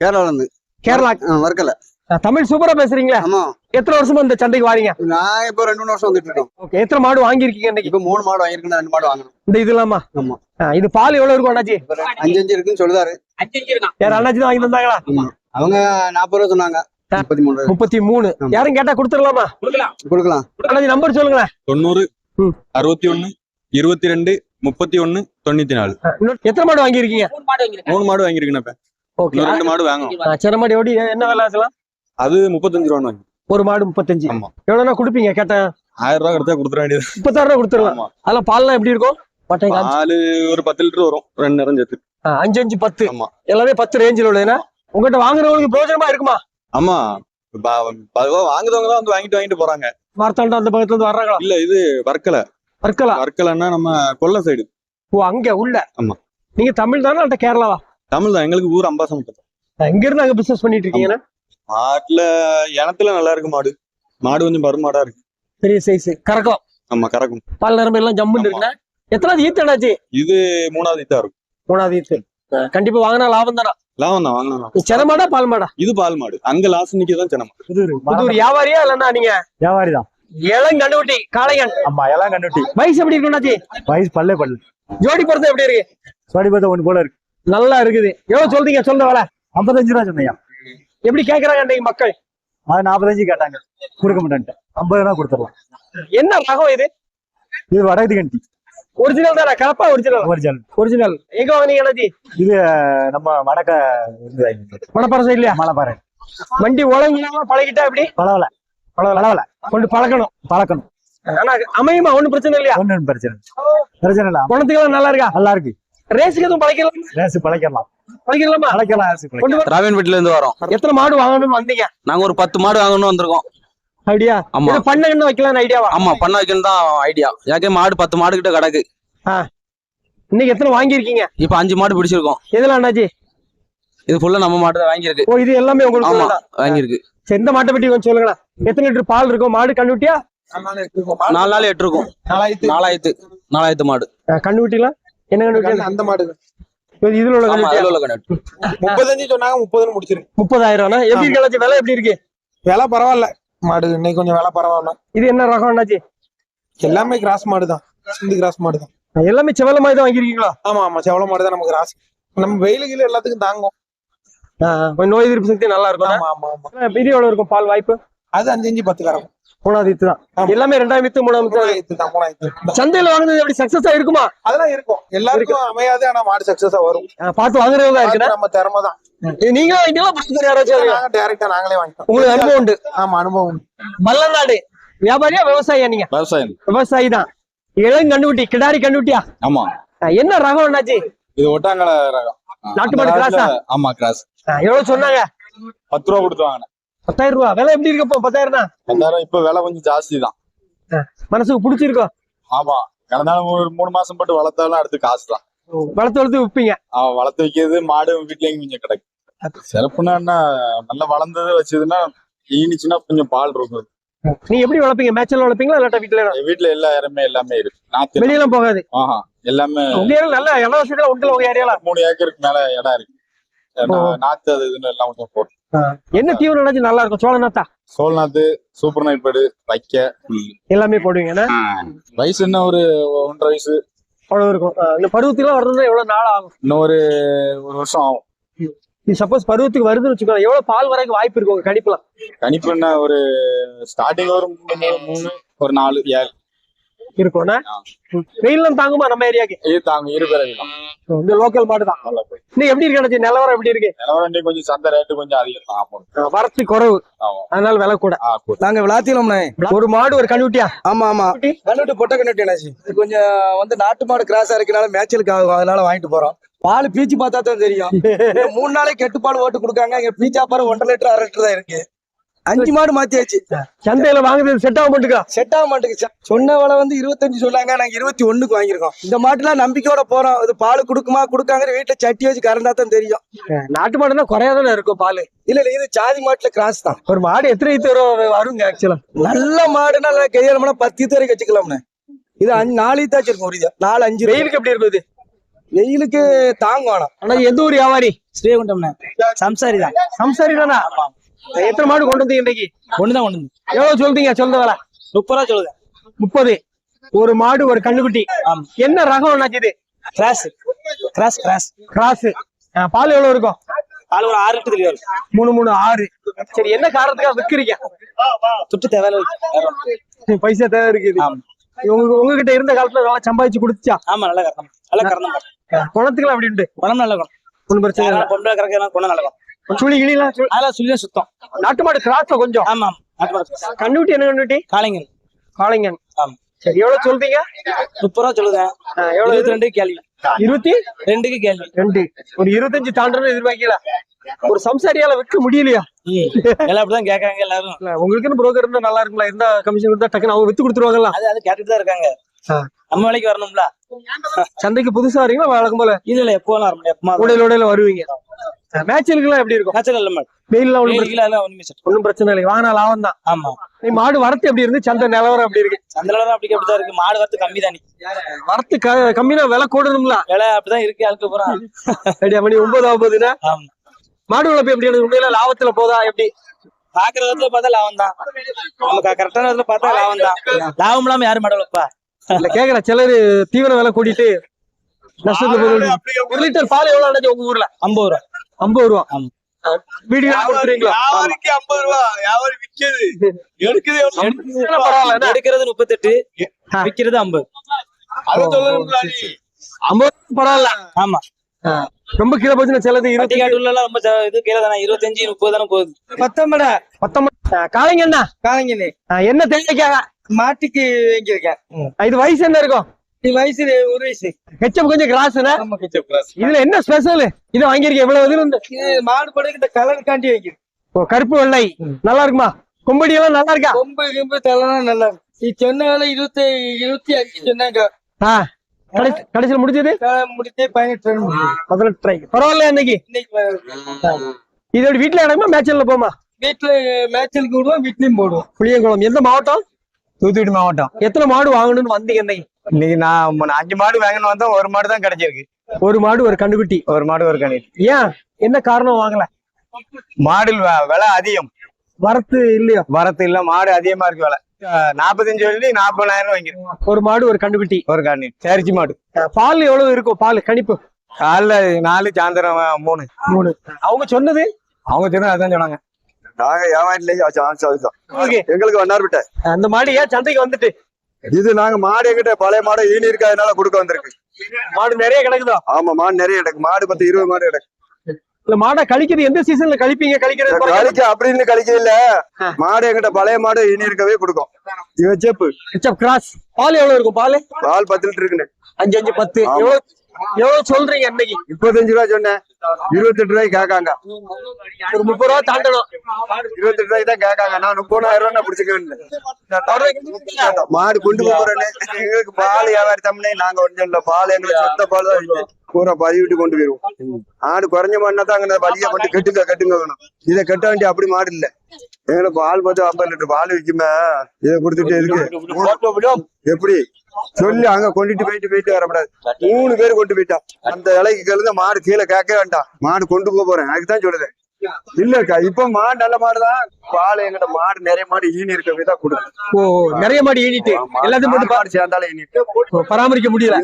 கேரளால இருந்து. கேரளா வர்க்கல. தமிழ் சூப்பரா பேசுறீங்களா? ஆமா. எத்தனை வருஷமா இந்த சந்தைக்கு வாரீங்க? நான் இப்போ 2-3 வருஷம் வந்துட்டு இருக்கோம். ஓகே. எத்தனை மாடு வாங்கியிருக்கீங்க இன்னைக்கு? இப்போ 3 மாடு வாங்கியிருக்கேன், 2 மாடு வாங்கணும். இந்த இது இல்லாமா? ஆமா. இது பால் எவ்வளவு இருக்கும் அண்ணாச்சி? 5 இருக்குன்னு சொல்லுதாரு. யார் அண்ணாச்சி தான் வாங்கி தந்தாங்களா? அவங்க 40 ரூபா சொன்னாங்க. 33. யாரும் கேட்டா கொடுத்துடலாமா? கொடுக்கலாம். அண்ணாச்சி நம்பர் சொல்லுங்களேன். 90 61 22 31 94. எத்தனை மாடு வாங்கியிருக்கீங்க? 3 மாடு வாங்கியிருக்கேன். ஓகே. 2 மாடு வாங்கணும். சில மாடு எப்படி என்ன விலை ஆகலாம்? அது 35 ரூபா வாங்கி. ஒரு மாடு 35. ஆமா. எவ்வளவுனா கொடுப்பீங்க கேட்டா? 1000 ரூபா கிடைச்சா கொடுத்துட வேண்டியது. 36 ரூபா கொடுத்துடலாம். அதெல்லாம் பால்லாம் எப்படி இருக்கும்? பால் ஒரு 10 லிட்டர் வரும், 2 நேரம் சேர்த்து. 5 5 10. ஆமா. எல்லாமே 10 ரேஞ்சில் உள்ளதுன்னா உங்ககிட்ட வாங்குறவங்களுக்கு பிரயோஜனமா இருக்குமா? ஆமா. வாங்குறவங்க தான் வந்து வாங்கிட்டு போறாங்க. மார்த்தாண்டம் அந்த பக்கத்துல இருந்து வர்றாங்களா? இல்ல, இது வர்க்கலை. வர்க்கலைன்னா நம்ம கொல்லை சைடு. ஓ, அங்க உள்ள. ஆமா. நீங்க தமிழ் தானே இல்ல கேரளாவா? தமிழ் தான். எங்களுக்கு ஊர் அம்பாசமுத்திரம். எங்க இருந்து அங்க பிசினஸ் பண்ணிட்டு இருக்கீங்கன்னா? மாட்டுல இனத்துல நல்லா இருக்கு. மாடு கொஞ்சம் பருமாடா இருக்கு. பெரிய சைஸ் கறக்கும். ஆமா, கறக்கும். பால் நரம்பு எல்லாம் ஜம்முன்னு இருக்குன்னா எத்தனாவது ஈத்து அண்ணாச்சி? இது 3வது ஈத்தா இருக்கும். 3வது ஈத்து. கண்டிப்பா வாங்கினா லாபம் தானா? லாபம் தான், வாங்கினா. சென மாடா பால் மாடா? இது பால் மாடு. அங்க லாஸ்ட் நிக்கதான் சென மாடு. புது வியாபாரியா இல்லன்னா நீங்க? வியாபாரி தான். இளம் கண்டுகுட்டி காளையன். ஆமா, எல்லாம் கண்டுட்டி. வயசு எப்படி இருக்கு அண்ணாச்சி? வயசு பல்லு. ஜோடி பொறுத்த எப்படி இருக்கு? ஜோடி பொறுத்த ஒன்று போல இருக்கு. நல்லா இருக்குது. எவ்வளவு சொல்றீங்க? சொல்ற வேலை 55 ரூபா சொன்னீங்க. எப்படி கேக்குறாங்க அன்னைக்கு மக்கள்? அது 45 கேட்டாங்க, கொடுக்க மாட்டேன்ட்டு 50 ரூபா கொடுத்துடலாம். என்ன ரகம் இது? இது வடக்கு கண்டி. ஒரிஜினல் தானே? கலப்பா ஒரிஜினல். எங்க வாங்கினீங்க அண்ணாச்சி? இது நம்ம மணப்பாறை சைட்லயா? மலைப்பாறை. வண்டி உழங்கினா பழகிட்டா எப்படி? பழவல கொண்டு பழக்கணும். ஆனா அமையுமா? ஒண்ணும் பிரச்சனை இல்லையா? ஒன்னும் பிரச்சனை இல்ல. குணத்துக்கு நல்லா இருக்கா? நல்லா இருக்கு. ரேஸுக்கு எதுவும் பழக்கலாம்? ரேஸ் பழக்கலாமா? ராவின்பேட்ல இருந்து வரோம். எத்தனை மாடு வாங்கணும்னு வந்தீங்க? நாங்க ஒரு 10 மாடு வாங்கணும்னு வந்திருக்கோம். அப்படியா? ஆமா. பண்ண என்ன வைக்கலாம்னு ஐடியாவா? ஆமா, பண்ண வைக்கணும் தான் ஐடியா. யாக்கே மாடு 10 மாடு கிட்ட கிடக்கு. இன்னைக்கு எத்தனை வாங்கியிருக்கீங்க? இப்ப 5 மாடு பிடிச்சிருக்கோம். எதுல அண்ணாச்சி? இது ஃபுல்லா நம்ம மாடு தான் வாங்கியிருக்கு. ஓ, இது எல்லாமே உங்களுக்கு வாங்கியிருக்கு. சரி, இந்த மாட்டை பற்றி கொஞ்சம் சொல்லுங்களேன். எத்தனை லிட்டர் பால் இருக்கும்? மாடு கண்ணுட்டியா? 4 நாள் 8 இருக்கும். 4 மாடு. கண்ணுட்டிலாம் என்ன கண்ணுட்டி? அந்த மாடு இதுல உள்ள கண்ணுட்டி 35 சொன்னாங்க, 30 முடிச்சிருக்கு. 30,000. எப்படி இருக்கு? விலை எப்படி இருக்கு? விலை பரவாயில்ல. மாடு இன்னைக்கு கொஞ்சம் விலை பரவாயில்ல. இது என்ன ரகம் அண்ணாச்சி? எல்லாமே கிராஸ் மாடு தான். சிந்தி கிராஸ் மாடு தான். எல்லாமே செவல மாதிரி தான் வாங்கிருக்கீங்களா? ஆமா, செவல மாடு தான். நமக்கு கிராஸ். நம்ம வெயிலுக்கு எல்லாத்துக்கும் தாங்கும். நோய் எதிர்ப்பு சக்தி நல்லா இருக்கும். ஆமா. இது எவ்வளவு இருக்கும் பால் வாய்ப்பு? அது 5 5 10 கறக்கும். 3வது ஈத்து தான். எல்லாமே 2வது ஈத்து 3வது ஈத்து தான். சந்தையில வாங்குறது எப்படி சக்சஸா இருக்குமா? அதெல்லாம் இருக்கும். எல்லாருக்கும் அமையாது, ஆனா மாடு சக்சஸா வரும். பார்த்து வாங்குறவங்க இருக்கு. நம்ம திறமை தான். நீங்க வாங்கிட்டீங்களா? நாங்க டைரக்டா நாங்களே வாங்கிட்டோம். உங்களுக்கு அனுபவம் உண்டு? ஆமா, அனுபவம் உண்டு. மல்லநாடு வியாபாரியா விவசாயியா நீங்க? விவசாயி தான். இளம் கண்டுகுட்டி, கிடாரி கண்டுகுட்டியா? ஆமா. என்ன ரகம் அண்ணாச்சி? இது ஒட்டாங்கல ரகம். நாட்டு மாடு கிராஸா? ஆமா, கிராஸ். எவ்வளவு சொன்னாங்க? 10 ரூபா கொடுத்து வாங்கினேன். 10,000 ரூபா. விலை எப்படி இருக்கு? 10,000. 10,000 இப்ப விலை கொஞ்சம் ஜாஸ்தி தான். மனசுக்கு பிடிச்சிருக்கோம். ஆமா, கடந்தாலும் ஒரு 3 மாசம் போட்டு வளர்த்தாலும் அடுத்து காசு தான். வளர்த்து விற்பீங்க? வளர்த்து வைக்கிறது. மாடு வீட்லயும் கொஞ்சம் கிடைக்கும். சிறப்புன்னா என்ன, நல்லா வளர்ந்தது வச்சதுன்னா ஈனிச்சுன்னா கொஞ்சம் பால் இருக்கும். நீங்க எப்படி வளர்ப்பீங்க? மேட்ச்ல வளர்ப்பீங்களா இல்லாட்ட வீட்டுல? வீட்டுல எல்லாமே இருக்கு. வெளியெல்லாம் போகாது. எல்லாமே நல்ல இட வசதியில உண்டுல உங்க ஏரியால 3 ஏக்கருக்கு மேல இடம் இருக்கு. நாத்து அது இதுன்னு எல்லாம் கொஞ்சம் போட்டு. என்ன தீவனம் அண்ணாச்சி நல்லா இருக்கும்? சோழ நாத்து, சூப்பர் நைட்பேடு, வைக்க எல்லாமே போடுவீங்க. வயசு என்ன ஒரு 1.5 வயசு அவ்வளவு இருக்கும். இந்த பருவத்துக்கு வரதுன்னா எவ்வளவு நாள் ஆகும்? இன்னும் ஒரு வருஷம் ஆகும். சப்போஸ் பருவத்துக்கு வருதுன்னு வச்சுக்கோங்க, எவ்வளவு பால் வரைக்கும் வாய்ப்பு இருக்கு உங்க கணிப்புலாம்? கணிப்பு என்ன, ஒரு ஸ்டார்டிங் ஒரு 3 ஒரு 4 7 இருக்கும்னா வெயில்லாம் தாங்குமா நம்ம ஏரியாக்கு? இது தாங்கும். இந்த லோக்கல் மாடு தான். இன்னைக்கு எப்படி இருக்கு நிலவரம்? எப்படி இருக்கு நிலவரம்? கொஞ்சம் சந்தை ரேட்டு கொஞ்சம் அதிகம். வரத்து குறைவு, அதனால விலை கூட. நாங்க விளாத்திலோம்னே. ஒரு மாடு ஒரு கண்ணுட்டியா? ஆமா, கண்ணுட்டி பொட்டை கண்ணுட்டி என்னாச்சு. கொஞ்சம் வந்து நாட்டு மாடு கிராஸா இருக்கனால மேய்ச்சலுக்கு ஆகும், அதனால வாங்கிட்டு போறோம். பால் பீச்சு பார்த்தா தான் தெரியும். 3 நாளைக்கு கெட்டு பால் ஓட்டு கொடுக்காங்க. இங்க பீச்சா பாரு 1.5 லிட்டர் 1/2 லிட்டர் தான் இருக்கு. 5 மாடு மாத்தியாச்சு. சந்தையில வாங்குறது செட் ஆக மாட்டேங்குது. சொன்ன விலை வந்து 25 சொன்னாங்க, நாங்க 21க்கு வாங்கிருக்கோம். இந்த மாட்டுலாம் நம்பிக்கையோட போறோம். இது பால் கொடுக்குமா கொடுக்காங்க, வீட்டுல சட்டி வச்சு கறந்தா தான் தெரியும். நாட்டு மாடுனா குறையாதானே இருக்கும் பால்? இல்ல இது சாதி மாட்டுல கிராஸ் தான். ஒரு மாடு எத்தனை ஈத்து வருங்க? ஆக்சுவலா நல்ல மாடுனா கையாளம்னா 10 ஈத்து வரைக்கும் வச்சுக்கலாம்னு. இது 4 ஈத்தாச்சு இருக்கும். ஒரு 4 5. வெயிலுக்கு எப்படி இருக்குது? வெயிலுக்கு தாங்கணும். ஆனா எந்த ஊர் வியாபாரி? ஸ்ரீகுண்டம்ண்ணே. சம்சாரி தான். சம்சாரி தானா? எத்தனை மாடு கொண்டு வந்தீங்க இன்னைக்கு? ஒண்ணுதான் கொண்டு வந்து. எவ்வளவு சொல்றீங்க? சொல்ற வேலை 30 ரூபா சொல்லுது. 30. ஒரு மாடு ஒரு கண்ணுக்குட்டி. ஆமா. என்ன ரகம் என்னாச்சு இது? கிராஸ். கிராஸ். பால் எவ்வளவு இருக்கும்? பால் ஒரு 6 லிட்டர் வரும். 3 6. சரி, என்ன காரணத்துக்காக விக்கிறீங்க? துட்டு தேவையில்ல. பைசா தேவை இருக்குது. ஆமா. உங்ககிட்ட இருந்த காலத்துல நல்லா சம்பாதிச்சு கொடுத்துச்சா? ஆமா, நல்லா கறந்தோம். நல்லா கறந்தோம். குணத்துக்குலாம் அப்படி உண்டு. குணம் நல்ல குணம். ஒண்ணும் பிரச்சனை இல்லை. பொம்பளை கறக்கலாம் குணம் நல்ல குணம். சுழி கிளிலாம் அதெல்லாம் சுழியா சுத்தம். நாட்டு மாடு கிராஸ்ல கொஞ்சம். ஆமா. நாட்டு மாடு. கண்ணுக்குட்டி என்ன கண்ணுக்குட்டி? காளைங்கன். காளைங்கன். ஆமா. சரி, எவ்வளவு சொல்றீங்க? 30 ரூபா சொல்லுங்க. எவ்வளவு? 22 கேள்வி. 22 கேள்வி. ஒரு 25 தாண்டணும் எதிர்பார்க்கல. ஒரு சம்சாரியால விற்க முடியலையா? எல்லாம் அப்படிதான் கேட்கறாங்க எல்லாரும். உங்களுக்குன்னு புரோக்கர் இருந்தா நல்லா இருக்கும்ல. இருந்தா கமிஷன் கொடுத்தா டக்குன்னு அவங்க வித்து கொடுத்துருவாங்கல்ல. அது கேட்டுட்டு தான் இருக்காங்க. நம்ம வேலைக்கு வரணும்ல. சந்தைக்கு புதுசா வரீங்களா வழக்கம் போல? இல்ல எப்போ வர முடியும். உடையில வருவீங்க. மேட்சுகளுக்கு எப்படி இருக்கும்? கச்சல் இல்ல மாடு. வெயில்லாம் ஒண்ணும் பிரச்சனை இல்லை. வாங்கினா லாபம் தான். ஆமா. மாடு வரத்து எப்படி இருந்து? சந்தை நிலவரம் அப்படி இருக்கு? சந்தையில அப்படிதான் இருக்கு. மாடு வரத்து கம்மி தானே. வரத்து கம்மினா விலை கூடணும்ல. விலை அப்படிதான் இருக்கு. அதுக்கு அப்புறம் ரெடியா மணி 9 ஆகுதுன்னா மாடு வளர்ப்பு எப்படி? உண்மையில லாபத்துல போதா எப்படி? பாக்குற விதத்துல பார்த்தா லாபம் தான். நமக்கு கரெக்டான விதத்துல பார்த்தா லாபம் தான். லாபம் இல்லாம யாரும் மாடு வளர்ப்பா? இல்ல கேக்குற சிலரு தீவன விலை கூட்டிட்டு நஷ்டத்துல போகுது. 1 லிட்டர் பால் எவ்வளவு ஆனது உங்க ஊர்ல? 50 ரூபா. 50 ரூபா. வீடியோ கொடுக்குறீங்களா? யாருக்கு 50 ரூபா யாரு விக்கிறது? எடுக்கிறது 38, விக்கிறது 50. அதை சொல்லணும். 50 பரவாயில்ல. ஆமா. ரொம்ப கீழே போச்சுன்னா சிலது 20 காட்டுல ரொம்ப இது கீழே தானே. 25 30 தானே போகுது. 19 காலைங்க என்ன? காலைங்கண்ணே என்ன தேவைக்காக மாட்டுக்கு வாங்கியிருக்கேன். இது வயசு என்ன இருக்கும்? இது வயசு 1 வயசு. ஹெச்எப் கொஞ்சம் கிராஸ்னா. இதுல என்ன ஸ்பெஷல்? இதை வாங்கியிருக்கேன் எவ்வளவு இருந்து? இது மாடு படுக்கு இந்த கலர் காண்டி வாங்கிருக்கு. ஓ, கருப்பு வெள்ளை நல்லா இருக்குமா? கொம்படி எல்லாம் நல்லா இருக்கா? கொம்பு கிம்பு தலைலாம் நல்லா இருக்கு. இது சொன்ன வேலை 25 சொன்னாங்க. கடைசியில் முடிஞ்சது முடிச்சே 18 ட்ரை. பரவாயில்ல. இன்னைக்கு இதோட வீட்டுல இடமா மேட்சல்ல போமா? வீட்டுல மேட்சலுக்கு விடுவோம், வீட்லயும் போடுவோம். புளியங்குளம். எந்த மாவட்டம்? தூத்துக்குடி மாவட்டம். எத்தனை மாடு வாங்கணும்னு வந்தீங்க இன்னைக்கு? இன்னைக்கு நான் 5 மாடு வாங்கணும் வந்தா 1 மாடு தான் கிடைச்சிருக்கு. ஒரு மாடு ஒரு கண்டுக்குட்டி. 1 மாடு ஒரு கணி. ஏன் என்ன காரணம் வாங்கல? மாடில் விலை அதிகம். வரத்து இல்லையா? வரத்து இல்ல, மாடு அதிகமா இருக்கு. விலை 45 சொல்லி 40,000 வாங்கிருக்கோம். ஒரு மாடு ஒரு கண்டுக்குட்டி ஒரு கண்ணி சரிச்சி மாடு. பால் எவ்வளவு இருக்கும்? பால் கணிப்பு காலைல 4 சாயந்தரம் 3. அவங்க சொன்னது? அவங்க சொன்னது அதான் சொன்னாங்க. நாங்க எங்களுக்கு வண்ணார்பேட்டை. அந்த மாடு ஏன் சந்தைக்கு வந்துட்டு? இது நாங்க மாடு எங்கிட்ட பழைய மாடு ஈனி இருக்காதனால கொடுக்க வந்திருக்கு. மாடு நிறைய கிடக்குதா? ஆமா, மாடு நிறைய கிடக்கு. மாடு 10-20 மாடு கிடக்கு. இல்ல மாடை கழிக்கிறது எந்த சீசன்ல கழிப்பீங்க? கழிக்கிறது கழிக்க அப்படின்னு கழிக்க இல்ல. மாடு எங்கிட்ட பழைய மாடு ஈனி இருக்கவே கொடுக்கும். இது செப்பு கிராஸ். பால் எவ்வளவு இருக்கும்? பால் 10 லிட்டர் இருக்குன்னு. 5 5 10. எவ்வளவு சொல்றீங்க இன்னைக்கு? 35 ரூபாய் சொன்னேன். 28 ரூபாய்க்கு கேட்காங்க. ஒரு 30 ரூபா தாண்டணும். 28 ரூபாய்க்கு தான் கேட்காங்க. நான் 30,000 ரூபாய் பிடிச்சிக்க. மாடு கொண்டு போறேன்னு எங்களுக்கு பால் வியாபாரி தமிழே நாங்க ஒன்றும் இல்ல. பால் எங்களுக்கு சொத்த பால் தான் பூரா பதிவிட்டு கொண்டு போயிருவோம். ஆடு குறைஞ்ச மாடுனா தான் அங்க வலிய கொண்டு கட்டுங்க வேணும். இதை கட்ட வேண்டிய அப்படி மாடு இல்ல. எங்களுக்கு பால் பார்த்து 50 லிட்டர் பால் விக்குமே. இதை கொடுத்துட்டு இருக்கு எப்படி சொல்லி அங்க கொண்டுட்டு போயிட்டு வரக்கூடாது. 3 பேர் கொண்டு போயிட்டா அந்த இலைக்கு கழுந்த மாடு கீழே கேட்க வேண்டாம். மாடு கொண்டு போறேன் அதுக்குதான் சொல்லுறேன். இல்லக்கா இப்ப மாடு நல்ல மாடுதான். பால் எங்கிட்ட மாடு நிறைய மாடு ஈனி இருக்கவே தான் கொடுக்கும். ஓ, நிறைய மாடு ஈனிட்டு எல்லாத்தையும் மட்டும் மாடு சேர்ந்தாலும் ஈனிட்டு பராமரிக்க முடியல.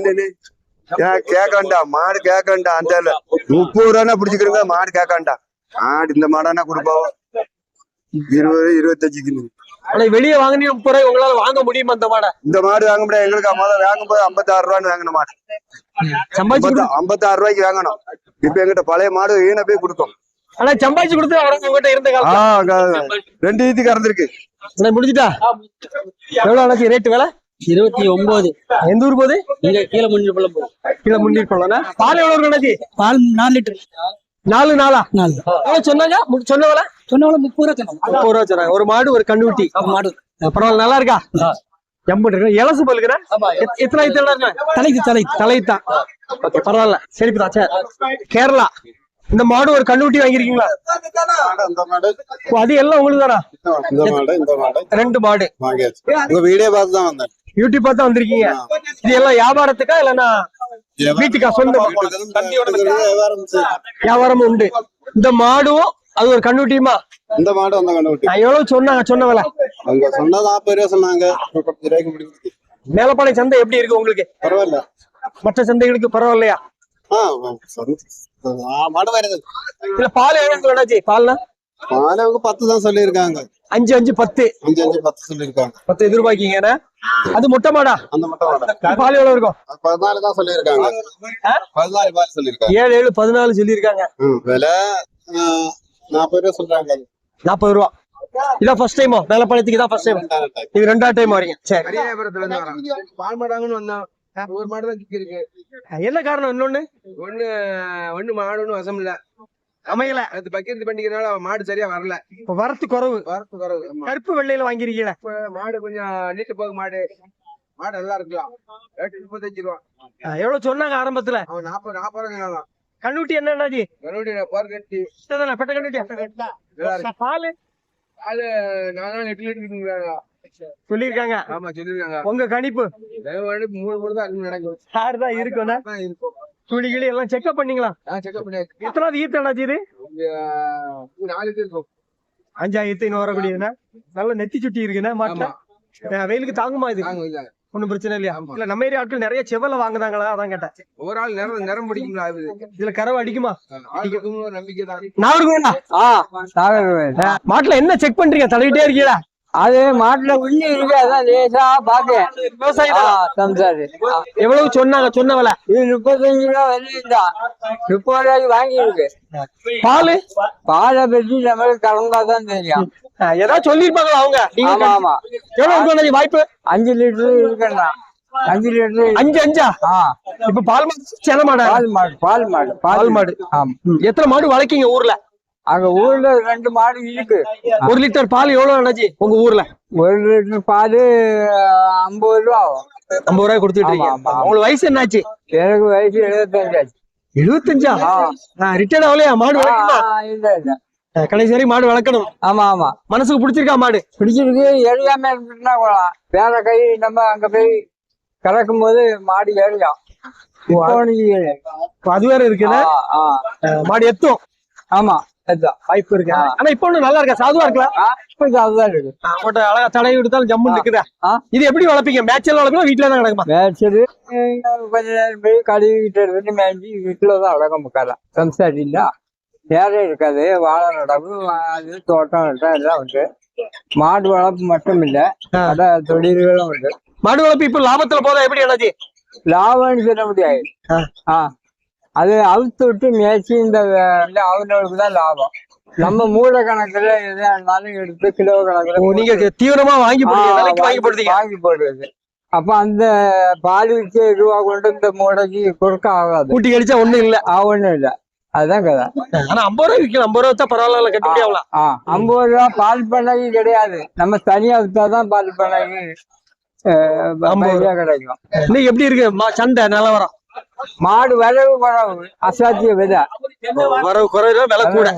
கேட்க வேண்டாம். மாடு கேட்க வேண்டாம். அந்த 30 ரூபா பிடிச்சிக்கிறீங்க. மாடு கேட்க வேண்டாம். மாடு இந்த மாடானா கொடுப்பாவோ 20-25. ஆனா வெளியே வாங்கினீங்க 30 ரூபாய் உங்களால வாங்க முடியுமா? அந்த மாடை இந்த மாடு வாங்க முடியாது. எங்களுக்கு முதல்ல வாங்கும்போது 56 ரூபான்னு வாங்கின மாடு. சம்பாதிச்சு 56 ரூபாய்க்கு வாங்கணும். இப்ப எங்கிட்ட பழைய மாடு ஈன போய் கொடுக்கும். ஆனா சம்பாதிச்சு கொடுத்து அவங்க உங்ககிட்ட இருந்த காலம் 2 ஈத்துக்கு கறந்துருக்கு. முடிஞ்சுட்டா? எவ்வளவு ஆச்சு ரேட்? வேலை 29. எந்த ஊர் போகுது? இங்க கீழே முன்னீர் பள்ளம் போகுது. கீழே முன்னீர் பள்ளம். பால் எவ்வளவு இருந்துச்சு? பால் 4 லிட்டர். 4 எவ்வளவு சொன்னாங்க? சொன்ன வேலை 30 ரூபா சொன்னாங்க. 30 ரூபா சொன்னாங்க. ஒரு மாடு ஒரு கண்ணுக்குட்டி. மாடு பரவாயில்ல, நல்லா இருக்கா? ஜம்பு இலசு பல்லுக்குறேன். எத்தனை தலைத்தான். ஓகே, பரவாயில்ல. சரிப்பா. கேரளா. இந்த மாடு ஒரு கண்ணுக்குட்டி வாங்கிருக்கீங்களா? அது எல்லாம் உங்களுக்கு தானா? 2 மாடு உங்க வீடியோ பார்த்து தான் வந்தேன். யூடியூப் பார்த்து வந்திருக்கீங்க. இது எல்லாம் வியாபாரத்துக்கா இல்லன்னா வீட்டுக்கா சொந்தமா வியாபாரம் உண்டு. இந்த மாடும் அது ஒரு கண்ணுட்டியுமா? இந்த மாடு அந்த கண்டுபிடி எவ்வளவு சொன்ன விலை? அங்க சொன்னா 40 ரூபா சொன்னாங்க. 10 ரூபாய்க்கு முடிவு. மேலப்பாளைய சந்தை எப்படி இருக்கு உங்களுக்கு? பரவாயில்ல. மற்ற சந்தைகளுக்கு பரவாயில்லையா? மாடு வருது. இல்ல பால் எவ்வளவு பால்னா? பால் அவங்க 10 தான் சொல்லியிருக்காங்க. 5 5 10 10 சொல்லியிருக்காங்க. 10 எதிர்பார்க்கீங்க. அது மொட்டை மாடா? அந்த மட்டும் மாடு பால் எவ்வளவு இருக்கும்? 14 தான் சொல்லியிருக்காங்க. 14 பால் சொல்லியிருக்காங்க. 7 7 14 சொல்லியிருக்காங்க. விலை 40 ரூபா சொல்றாங்க. 40 ரூபா. இதான் ஃபர்ஸ்ட் டைமோ? மேலப்பாளையத்துக்கு இதான் ஃபர்ஸ்ட் டைம்? இது ரெண்டாவது டைம் வரீங்க. சரி. பால் மாடாங்கன்னு வந்தோம். ஒரு மாடு தான் கிக்கு இருக்கு. என்ன காரணம்? இன்னொன்னு ஒண்ணு மாடு ஒண்ணு வசம் இல்ல, அமையல. அது பக்கத்து பண்ணிக்கிறனால மாடு சரியா வரல. இப்ப வரத்து குறவு. கருப்பு வெள்ளையில வாங்கிருக்கீங்க. மாடு கொஞ்சம் நீட்டு போக மாடு நல்லா இருக்கலாம். 35 ரூபா. எவ்வளவு சொன்னாங்க ஆரம்பத்துல? அவன் 40 ரூபா. கண்ணுட்டி என்னன்னாச்சு? போர் கட்டி பெட்ட கண்ணுட்டி. பால் அது 8 லிட்டர் சொல்லிருக்காங்க. ஆமா சொல்லிருக்காங்க. உங்க கணிப்பு? 3 தான் நடக்கும். யாரு தான் இருக்கும்னா துணிகளி எல்லாம் செக்அப் பண்ணீங்களா? செக்அப் பண்ணி எத்தனாவது ஈர்த்து என்னாச்சு இது? 4 இருக்கும். 5,000 இன்னும் வரக்கூடியதுன்னா நல்ல நெத்தி சுட்டி இருக்குன்னா மாட்டா வெயிலுக்கு தாங்குமா? இது ஒண்ணும் பிரச்சனை இல்லையா? இல்ல நம்ம ஏரியா ஆட்கள் நிறைய செவல வாங்குதாங்களா, அதான் கேட்டேன். ஒரு ஆள் நிறம் பிடிக்குங்களா? இதுல கறவை அடிக்குமா? நம்பிக்கை தான். மாட்டுல என்ன செக் பண்றீங்க? தடவிட்டே இருக்கீங்களா? அது மாட்டுல உண்ணி இருக்கு, அதான் லேசா பாக்கேன். எவ்வளவு சொன்னாங்க? சொன்ன விலை இது 35 ரூபா வெளியிருந்தா 30 ரூபாய்க்கு வாங்கி இருக்கு. பால் பாலை பற்றி நம்மளுக்கு கலந்தாதான் தெரியும். ஏதாவது சொல்லிருப்பாங்களா அவங்க? ஆமா ஆமா. எவ்வளவு இருக்கும் வாய்ப்பு? 5 லிட்டர் இருக்குண்ணா. 5 லிட்டர் 5 இப்ப பால் மாடு சென மாடா? பால் மாடு. ஆமா. எத்தனை மாடு வளர்க்கீங்க ஊர்ல? அங்க ஊர்ல 2 மாடு இருக்கு. 1 லிட்டர் பால் எவ்வளவு அண்ணாச்சி உங்க ஊர்ல? 1 லிட்டர் பால் 50 ரூபா ஆகும். 50 ரூபாய் கொடுத்துட்டு இருக்கீங்க. உங்களுக்கு வயசு என்னாச்சு? எனக்கு வயசு 75 ஆச்சு. 75? ரிட்டையர்ட் ஆகலையா? மாடு வளர்க்கணுமா? இல்ல. கடைசி வரை மாடு வளர்க்கணும். ஆமா ஆமா. மனசுக்கு பிடிச்சிருக்கா மாடு? பிடிச்சிருக்கு. எழுதாம இருந்துட்டுனா கொள்ளலாம். வேற கை நம்ம அங்க போய் கறக்கும் போது மாடு ஏறியும். அது வேற இருக்குன்னா மாடு எத்தும். ஆமா வாய்ப்பு இருக்கு. ஆனா இப்ப ஒண்ணு நல்லா இருக்கா? சாதுவா இருக்கலாம். அதுதான் இருக்கு. போட்ட அழகா தடவி விடுத்தாலும் ஜம்மு இருக்குதா? இது எப்படி வளர்ப்பீங்க? மேட்ச்ல வளர்க்கணும் வீட்டுல தான் கிடக்குமா? மேய்ச்சல் கொஞ்ச நேரம் போய் கழுவிக்கிட்டு இருந்து மேய்ச்சி வீட்டுலதான் அடக்கம் முக்காதான். சம்சாரி இல்ல, நேரம் இருக்காது. வாழை நடவு, அது தோட்டம் எல்லாம் உண்டு. மாடு வளர்ப்பு மட்டும் இல்ல, அட தொழில்களும் உண்டு. மாடு வளர்ப்பு இப்ப லாபத்துல போதா? எப்படி என்னாச்சு? லாபம்னு சொல்ல முடியாது. அது அவுத்து விட்டு மேய்ச்சி இந்த அவங்களுக்கு தான் லாபம். நம்ம மூட கணக்குல எதா இருந்தாலும் எடுத்து கிலோ கணக்குல நீங்க தீவிரமா வாங்கி போடுறது. அப்ப அந்த பால் விற்க ரூபா கொண்டு இந்த மூடைக்கு குறுக்க ஆகாது. கூட்டி கழிச்சா ஒண்ணும் இல்ல. ஒண்ணும் இல்ல. அதுதான் கதை. ஆனா 50 ரூபாய் விற்கலாம். 50 ரூபா பரவாயில்ல, கட்டுப்படி ஆகலாம். 50 ரூபா பால் பண்ணைக்கு கிடையாது. நம்ம தனியா வித்தாதான் பால் பண்ணைக்கு கிடைக்கும். இன்னைக்கு எப்படி இருக்கு சண்டை நிலவரம்? மாடு வரவு குறவு, அசாத்திய விதை. வரவு குறைவு, விலை கூட.